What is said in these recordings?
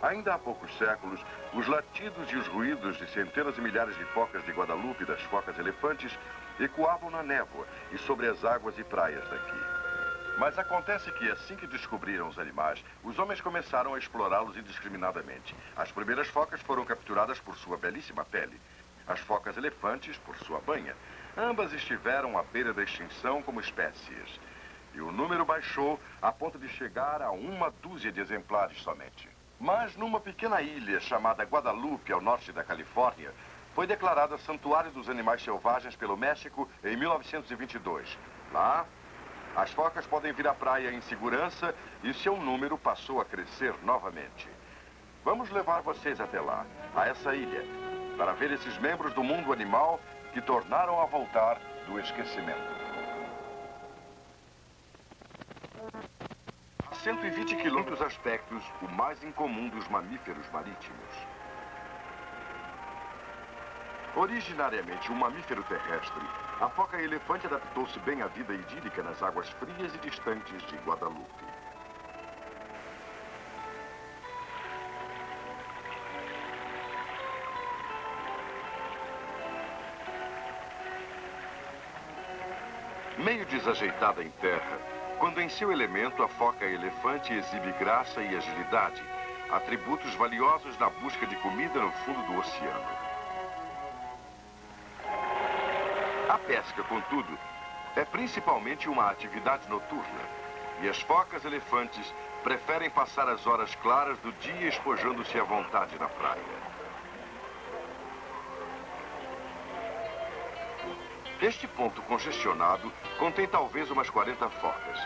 Ainda há poucos séculos, os latidos e os ruídos de centenas de milhares de focas de Guadalupe e das focas-elefantes ecoavam na névoa e sobre as águas e praias daqui. Mas acontece que, assim que descobriram os animais, os homens começaram a explorá-los indiscriminadamente. As primeiras focas foram capturadas por sua belíssima pele. As focas-elefantes por sua banha. Ambas estiveram à beira da extinção como espécies. E o número baixou a ponto de chegar a 1 dúzia de exemplares somente. Mas numa pequena ilha chamada Guadalupe, ao norte da Califórnia, foi declarada Santuário dos Animais Selvagens pelo México em 1922. Lá, as focas podem vir à praia em segurança e seu número passou a crescer novamente. Vamos levar vocês até lá, a essa ilha, para ver esses membros do mundo animal que tornaram a voltar do esquecimento. Há 120 quilômetros aspectos, o mais incomum dos mamíferos marítimos. Originariamente um mamífero terrestre, a foca-elefante adaptou-se bem à vida idílica nas águas frias e distantes de Guadalupe. Meio desajeitada em terra, quando em seu elemento a foca-elefante exibe graça e agilidade, atributos valiosos na busca de comida no fundo do oceano. A pesca, contudo, é principalmente uma atividade noturna, e as focas-elefantes preferem passar as horas claras do dia espojando-se à vontade na praia. Este ponto congestionado contém talvez umas 40 focas.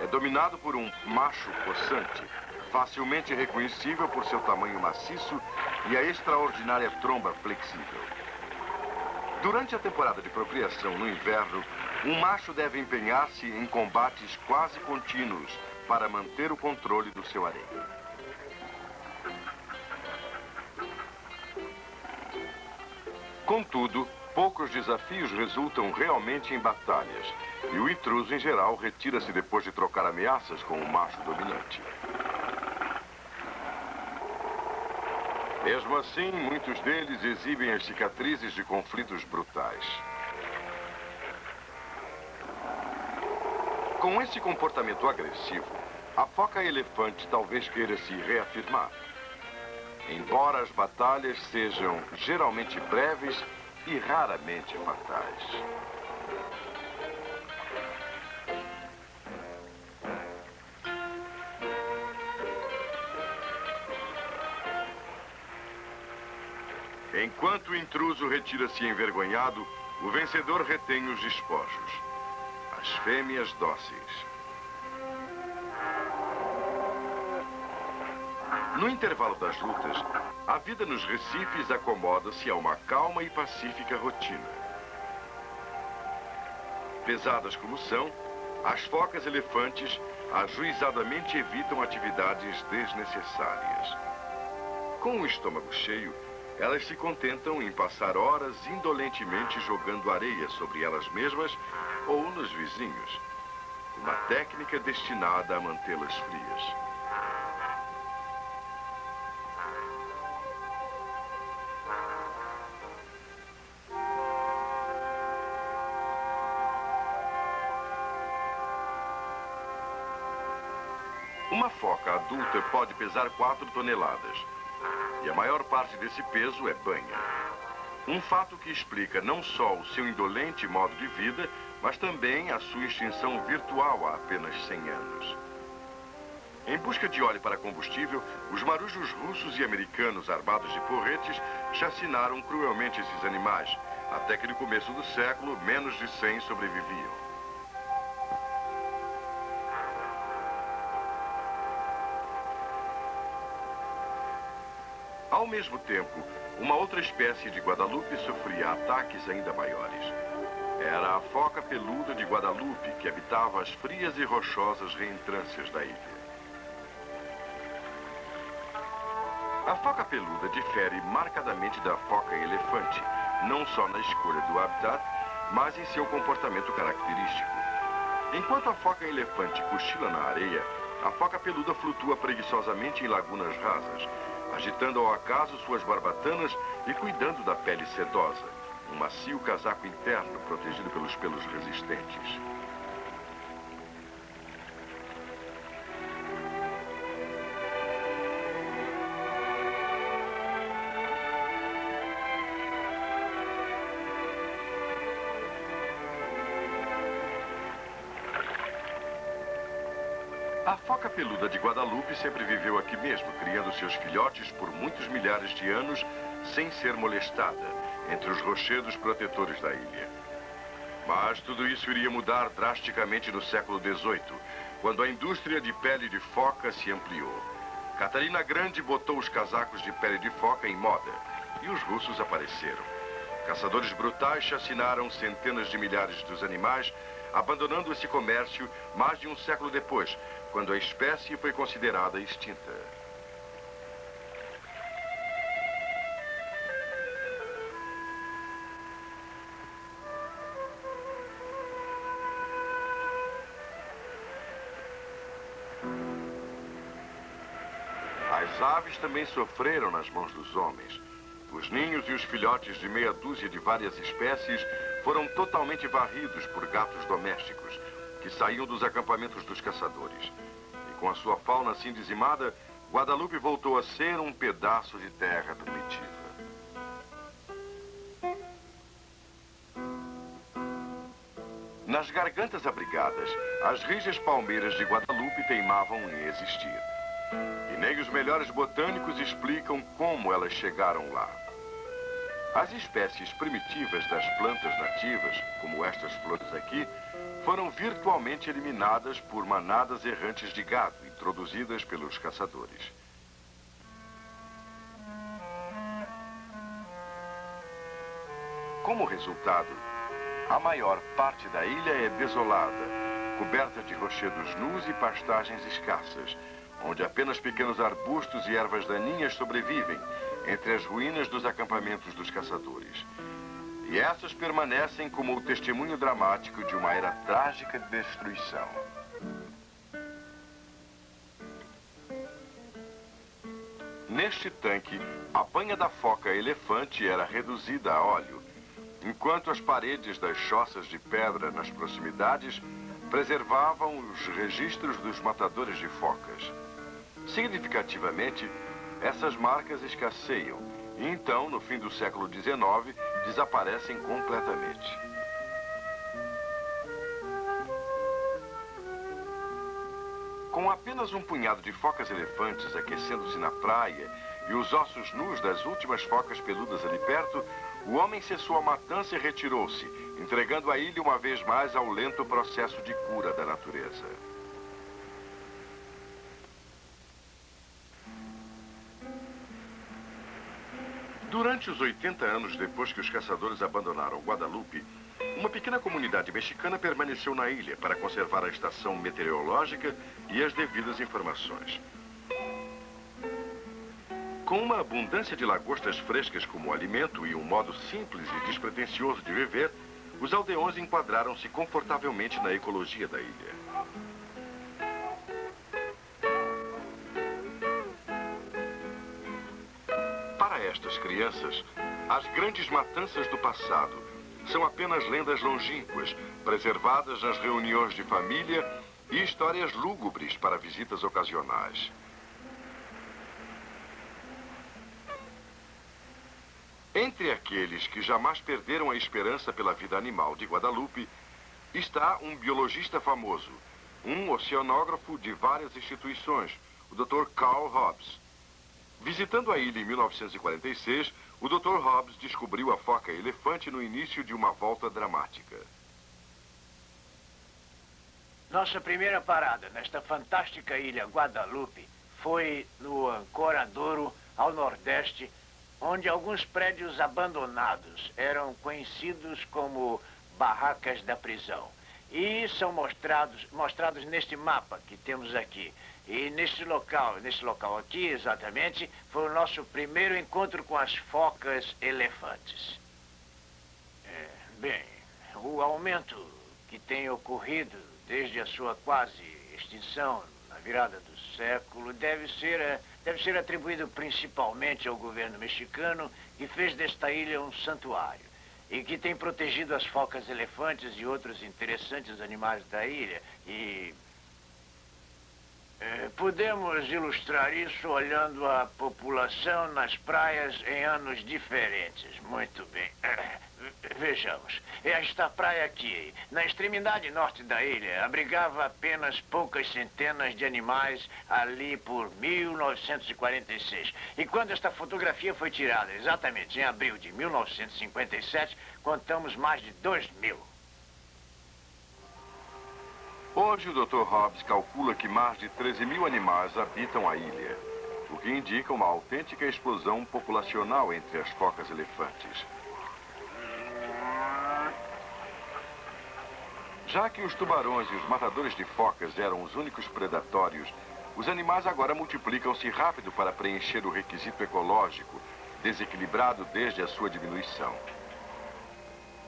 É dominado por um macho possante, facilmente reconhecível por seu tamanho maciço e a extraordinária tromba flexível. Durante a temporada de procriação no inverno, um macho deve empenhar-se em combates quase contínuos para manter o controle do seu harém. Contudo, poucos desafios resultam realmente em batalhas, e o intruso, em geral, retira-se depois de trocar ameaças com o macho dominante. Mesmo assim, muitos deles exibem as cicatrizes de conflitos brutais. Com esse comportamento agressivo, a foca-elefante talvez queira se reafirmar. Embora as batalhas sejam geralmente breves e raramente fatais. Enquanto o intruso retira-se envergonhado, o vencedor retém os despojos. As fêmeas dóceis. No intervalo das lutas, a vida nos recifes acomoda-se a uma calma e pacífica rotina. Pesadas como são, as focas-elefantes ajuizadamente evitam atividades desnecessárias. Com o estômago cheio, elas se contentam em passar horas indolentemente jogando areia sobre elas mesmas ou nos vizinhos. Uma técnica destinada a mantê-las frias. Uma foca adulta pode pesar 4 toneladas. E a maior parte desse peso é banha. Um fato que explica não só o seu indolente modo de vida, mas também a sua extinção virtual há apenas 100 anos. Em busca de óleo para combustível, os marujos russos e americanos armados de porretes chacinaram cruelmente esses animais, até que no começo do século, menos de 100 sobreviviam. Ao mesmo tempo, uma outra espécie de Guadalupe sofria ataques ainda maiores. Era a foca peluda de Guadalupe, que habitava as frias e rochosas reentrâncias da ilha. A foca peluda difere marcadamente da foca-elefante, não só na escolha do habitat, mas em seu comportamento característico. Enquanto a foca-elefante cochila na areia, A foca peluda flutua preguiçosamente em lagunas rasas, agitando ao acaso suas barbatanas e cuidando da pele sedosa, um macio casaco interno protegido pelos pelos resistentes. A foca peluda de Guadalupe sempre viveu aqui mesmo, criando seus filhotes por muitos milhares de anos, sem ser molestada, entre os rochedos protetores da ilha. Mas tudo isso iria mudar drasticamente no século XVIII, quando a indústria de pele de foca se ampliou. Catarina Grande botou os casacos de pele de foca em moda, e os russos apareceram. Caçadores brutais chacinaram centenas de milhares dos animais, abandonando esse comércio mais de um século depois, quando a espécie foi considerada extinta. As aves também sofreram nas mãos dos homens. Os ninhos e os filhotes de meia dúzia de várias espécies foram totalmente varridos por gatos domésticos, que saíam dos acampamentos dos caçadores. E com a sua fauna assim dizimada, Guadalupe voltou a ser um pedaço de terra primitiva. Nas gargantas abrigadas, as rijas palmeiras de Guadalupe teimavam em existir. E nem os melhores botânicos explicam como elas chegaram lá. As espécies primitivas das plantas nativas, como estas flores aqui, foram virtualmente eliminadas por manadas errantes de gado, introduzidas pelos caçadores. Como resultado, a maior parte da ilha é desolada, coberta de rochedos nus e pastagens escassas, onde apenas pequenos arbustos e ervas daninhas sobrevivem entre as ruínas dos acampamentos dos caçadores. E essas permanecem como o testemunho dramático de uma era trágica de destruição. Neste tanque, a banha da foca-elefante era reduzida a óleo, enquanto as paredes das choças de pedra nas proximidades preservavam os registros dos matadores de focas. Significativamente, essas marcas escasseiam e então, no fim do século XIX, desaparecem completamente. Com apenas um punhado de focas-elefantes aquecendo-se na praia e os ossos nus das últimas focas peludas ali perto, o homem cessou a matança e retirou-se, entregando a ilha uma vez mais ao lento processo de cura da natureza. Durante os 80 anos depois que os caçadores abandonaram Guadalupe, uma pequena comunidade mexicana permaneceu na ilha para conservar a estação meteorológica e as devidas informações. Com uma abundância de lagostas frescas como alimento e um modo simples e despretensioso de viver, os aldeões enquadraram-se confortavelmente na ecologia da ilha. Para estas crianças, as grandes matanças do passado são apenas lendas longínquas, preservadas nas reuniões de família e histórias lúgubres para visitas ocasionais. Entre aqueles que jamais perderam a esperança pela vida animal de Guadalupe, está um biologista famoso, um oceanógrafo de várias instituições, o Dr. Carl Hobbs. Visitando a ilha em 1946, o Dr. Hobbs descobriu a foca-elefante no início de uma volta dramática. Nossa primeira parada nesta fantástica ilha Guadalupe foi no Ancoradouro, ao nordeste, onde alguns prédios abandonados eram conhecidos como barracas da prisão. E são mostrados neste mapa que temos aqui. E nesse local aqui, exatamente, foi o nosso primeiro encontro com as focas elefantes. Bem, o aumento que tem ocorrido desde a sua quase extinção na virada do século, deve ser atribuído principalmente ao governo mexicano, que fez desta ilha um santuário e que tem protegido as focas elefantes e outros interessantes animais da ilha. E podemos ilustrar isso olhando a população nas praias em anos diferentes. Muito bem. Vejamos. Esta praia aqui, na extremidade norte da ilha, abrigava apenas poucas centenas de animais ali por 1946. E quando esta fotografia foi tirada, exatamente em abril de 1957, contamos mais de 2.000. Hoje, o Dr. Hobbs calcula que mais de 13.000 animais habitam a ilha, o que indica uma autêntica explosão populacional entre as focas elefantes. Já que os tubarões e os matadores de focas eram os únicos predatórios, os animais agora multiplicam-se rápido para preencher o requisito ecológico, desequilibrado desde a sua diminuição.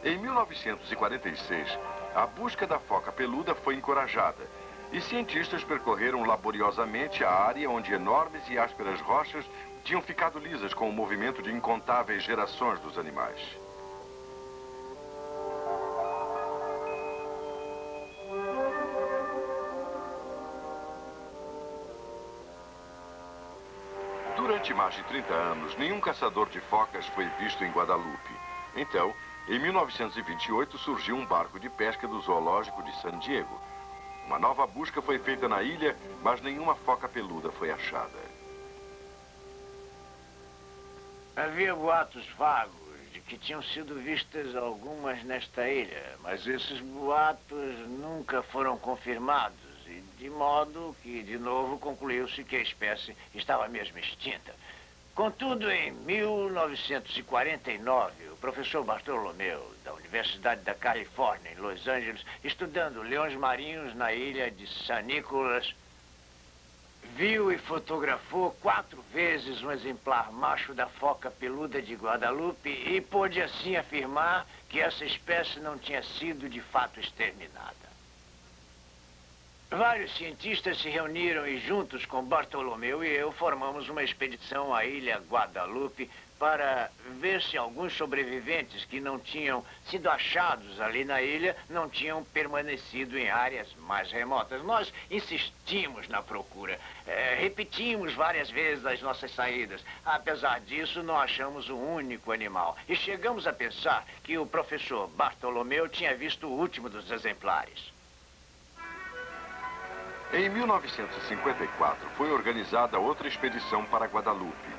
Em 1946, a busca da foca peluda foi encorajada e cientistas percorreram laboriosamente a área onde enormes e ásperas rochas tinham ficado lisas com o movimento de incontáveis gerações dos animais. Durante mais de 30 anos, nenhum caçador de focas foi visto em Guadalupe. Então, em 1928, surgiu um barco de pesca do zoológico de San Diego. Uma nova busca foi feita na ilha, mas nenhuma foca peluda foi achada. Havia boatos vagos de que tinham sido vistas algumas nesta ilha, mas esses boatos nunca foram confirmados, e de modo que, de novo, concluiu-se que a espécie estava mesmo extinta. Contudo, em 1949, o professor Bartolomeu, da Universidade da Califórnia, em Los Angeles, estudando leões marinhos na ilha de San Nicolas, viu e fotografou 4 vezes um exemplar macho da foca peluda de Guadalupe e pôde assim afirmar que essa espécie não tinha sido de fato exterminada. Vários cientistas se reuniram e juntos com Bartolomeu e eu formamos uma expedição à ilha Guadalupe para ver se alguns sobreviventes que não tinham sido achados ali na ilha não tinham permanecido em áreas mais remotas. Nós insistimos na procura, repetimos várias vezes as nossas saídas. Apesar disso, não achamos um único animal e chegamos a pensar que o professor Bartolomeu tinha visto o último dos exemplares. Em 1954, foi organizada outra expedição para Guadalupe,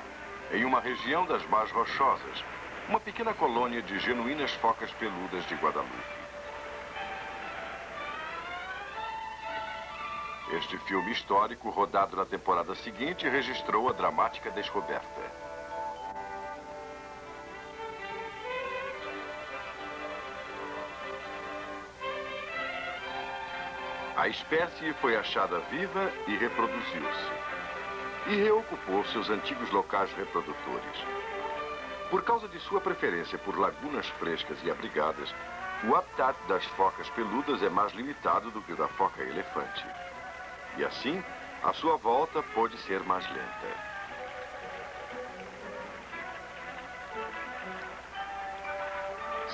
em uma região das mais rochosas, uma pequena colônia de genuínas focas peludas de Guadalupe. Este filme histórico, rodado na temporada seguinte, registrou a dramática descoberta. A espécie foi achada viva e reproduziu-se. E reocupou seus antigos locais reprodutores. Por causa de sua preferência por lagunas frescas e abrigadas, o habitat das focas peludas é mais limitado do que o da foca elefante. E assim, a sua volta pode ser mais lenta.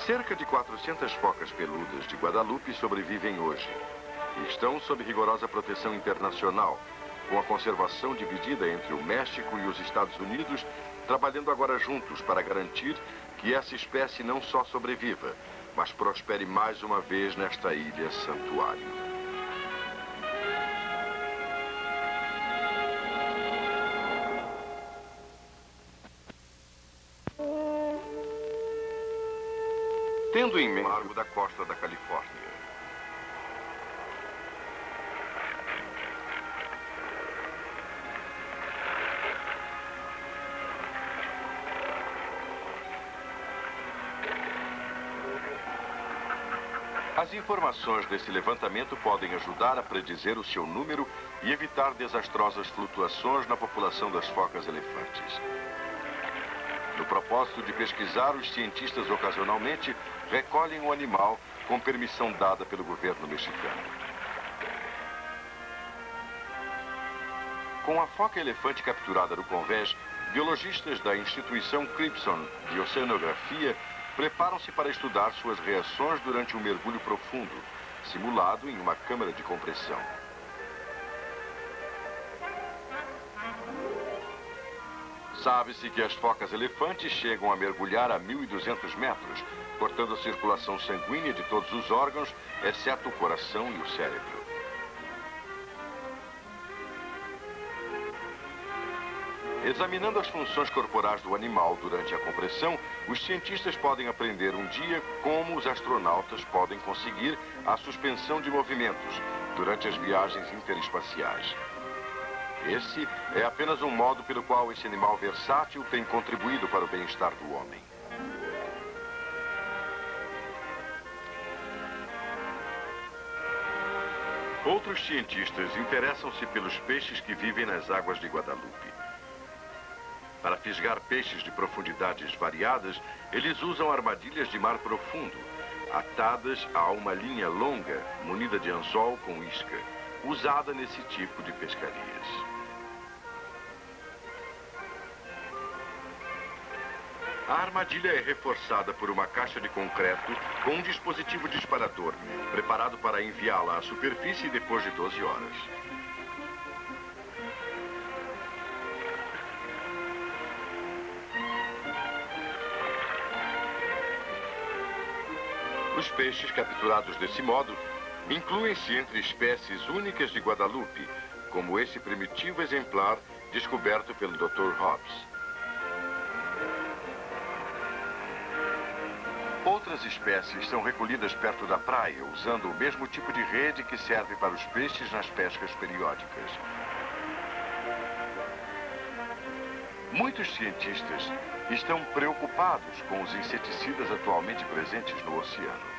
Cerca de 400 focas peludas de Guadalupe sobrevivem hoje. E estão sob rigorosa proteção internacional, com a conservação dividida entre o México e os Estados Unidos, trabalhando agora juntos para garantir que essa espécie não só sobreviva, mas prospere mais uma vez nesta ilha santuário. Tendo em mente o largo da costa da Califórnia, as informações desse levantamento podem ajudar a predizer o seu número e evitar desastrosas flutuações na população das focas elefantes. No propósito de pesquisar, os cientistas ocasionalmente recolhem o animal com permissão dada pelo governo mexicano. Com a foca-elefante capturada no convés, biologistas da instituição Cribson de Oceanografia preparam-se para estudar suas reações durante um mergulho profundo, simulado em uma câmara de compressão. Sabe-se que as focas-elefantes chegam a mergulhar a 1.200 metros, cortando a circulação sanguínea de todos os órgãos, exceto o coração e o cérebro. Examinando as funções corporais do animal durante a compressão, os cientistas podem aprender um dia como os astronautas podem conseguir a suspensão de movimentos durante as viagens interespaciais. Esse é apenas um modo pelo qual esse animal versátil tem contribuído para o bem-estar do homem. Outros cientistas interessam-se pelos peixes que vivem nas águas de Guadalupe. Para fisgar peixes de profundidades variadas, eles usam armadilhas de mar profundo, atadas a uma linha longa, munida de anzol com isca, usada nesse tipo de pescarias. A armadilha é reforçada por uma caixa de concreto com um dispositivo disparador, preparado para enviá-la à superfície depois de 12 horas. Os peixes capturados desse modo incluem-se entre espécies únicas de Guadalupe, como esse primitivo exemplar descoberto pelo Dr. Hobbs. Outras espécies são recolhidas perto da praia, usando o mesmo tipo de rede que serve para os peixes nas pescas periódicas. Muitos cientistas estão preocupados com os inseticidas atualmente presentes no oceano.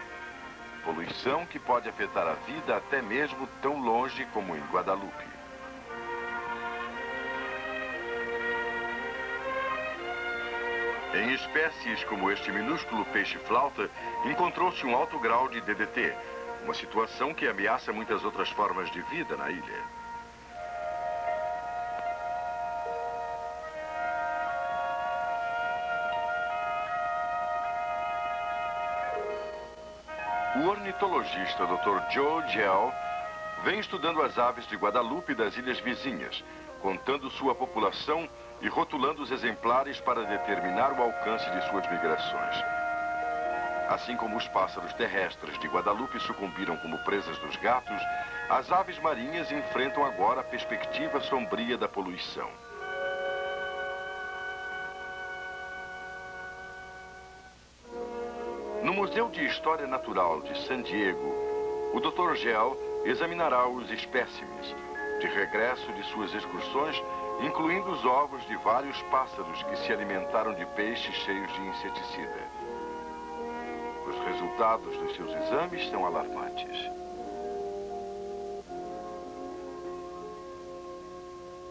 Poluição que pode afetar a vida até mesmo tão longe como em Guadalupe. Em espécies como este minúsculo peixe-flauta, encontrou-se um alto grau de DDT, uma situação que ameaça muitas outras formas de vida na ilha. O ornitologista Dr. Joe Gell vem estudando as aves de Guadalupe e das ilhas vizinhas, contando sua população e rotulando os exemplares para determinar o alcance de suas migrações. Assim como os pássaros terrestres de Guadalupe sucumbiram como presas dos gatos, as aves marinhas enfrentam agora a perspectiva sombria da poluição. No Museu de História Natural de San Diego, o Dr. Gell examinará os espécimes, de regresso de suas excursões, incluindo os ovos de vários pássaros que se alimentaram de peixes cheios de inseticida. Os resultados dos seus exames são alarmantes.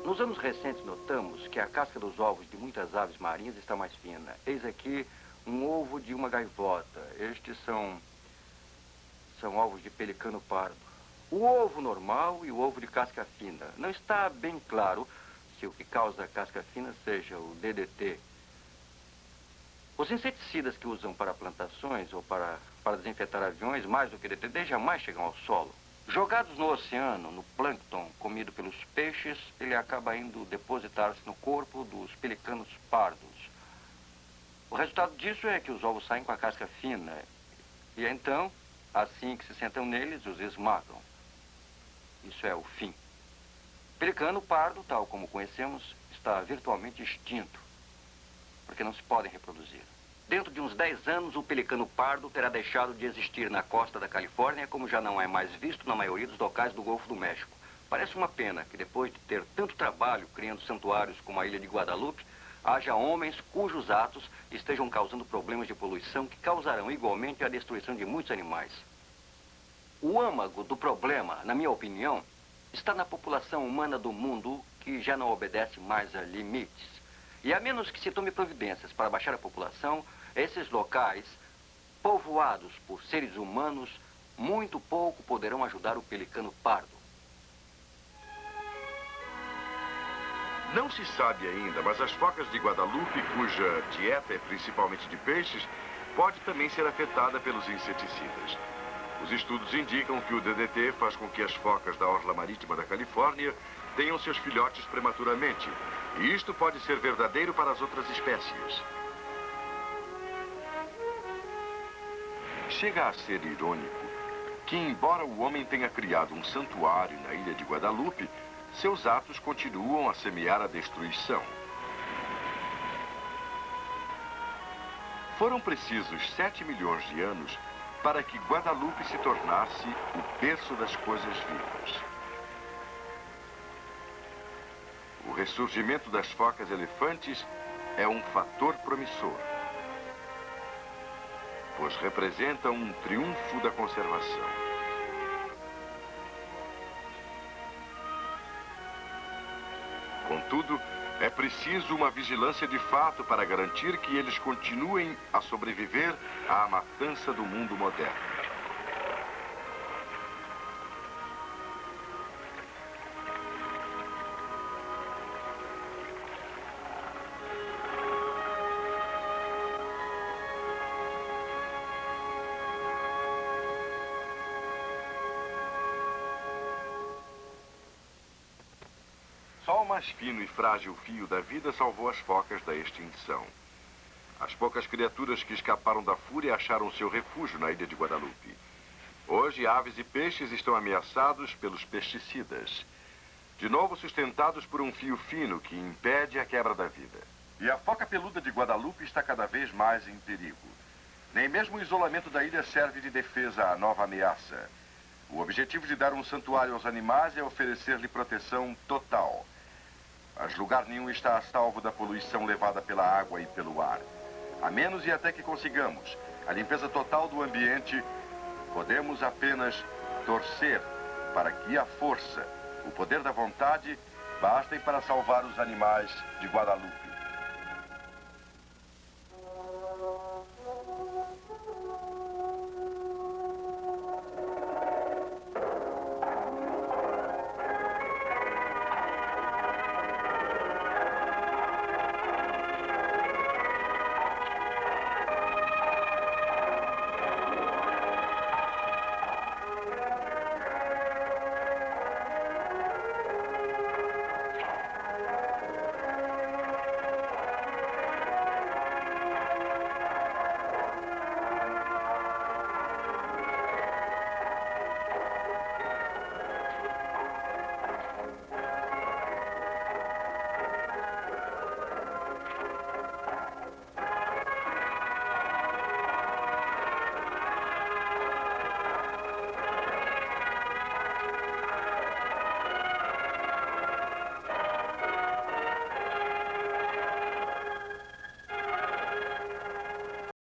Nos anos recentes, notamos que a casca dos ovos de muitas aves marinhas está mais fina. Eis aqui um ovo de uma gaivota. Estes são ovos de pelicano pardo. O ovo normal e o ovo de casca fina. Não está bem claro se o que causa a casca fina seja o DDT. Os inseticidas que usam para plantações ou para desinfetar aviões, mais do que DDT, jamais chegam ao solo. Jogados no oceano, no plâncton comido pelos peixes, ele acaba indo depositar-se no corpo dos pelicanos pardos. O resultado disso é que os ovos saem com a casca fina. E então, assim que se sentam neles, os esmagam. Isso é o fim. O pelicano pardo, tal como conhecemos, está virtualmente extinto, porque não se podem reproduzir. Dentro de uns 10 anos, o pelicano pardo terá deixado de existir na costa da Califórnia, como já não é mais visto na maioria dos locais do Golfo do México. Parece uma pena que, depois de ter tanto trabalho criando santuários como a ilha de Guadalupe, haja homens cujos atos estejam causando problemas de poluição que causarão igualmente a destruição de muitos animais. O âmago do problema, na minha opinião, está na população humana do mundo que já não obedece mais a limites. E a menos que se tome providências para baixar a população, esses locais, povoados por seres humanos, muito pouco poderão ajudar o pelicano pardo. Não se sabe ainda, mas as focas de Guadalupe, cuja dieta é principalmente de peixes, pode também ser afetada pelos inseticidas. Os estudos indicam que o DDT faz com que as focas da orla marítima da Califórnia tenham seus filhotes prematuramente. E isto pode ser verdadeiro para as outras espécies. Chega a ser irônico que, embora o homem tenha criado um santuário na ilha de Guadalupe, seus atos continuam a semear a destruição. Foram precisos 7 milhões de anos para que Guadalupe se tornasse o berço das coisas vivas. O ressurgimento das focas elefantes é um fator promissor, pois representam um triunfo da conservação. Contudo, é preciso uma vigilância de fato para garantir que eles continuem a sobreviver à matança do mundo moderno. Só o mais fino e frágil fio da vida salvou as focas da extinção. As poucas criaturas que escaparam da fúria acharam seu refúgio na ilha de Guadalupe. Hoje, aves e peixes estão ameaçados pelos pesticidas, de novo sustentados por um fio fino que impede a quebra da vida. E a foca peluda de Guadalupe está cada vez mais em perigo. Nem mesmo o isolamento da ilha serve de defesa à nova ameaça. O objetivo de dar um santuário aos animais é oferecer-lhe proteção total. Mas lugar nenhum está a salvo da poluição levada pela água e pelo ar. A menos e até que consigamos a limpeza total do ambiente, podemos apenas torcer para que a força, o poder da vontade, bastem para salvar os animais de Guadalupe.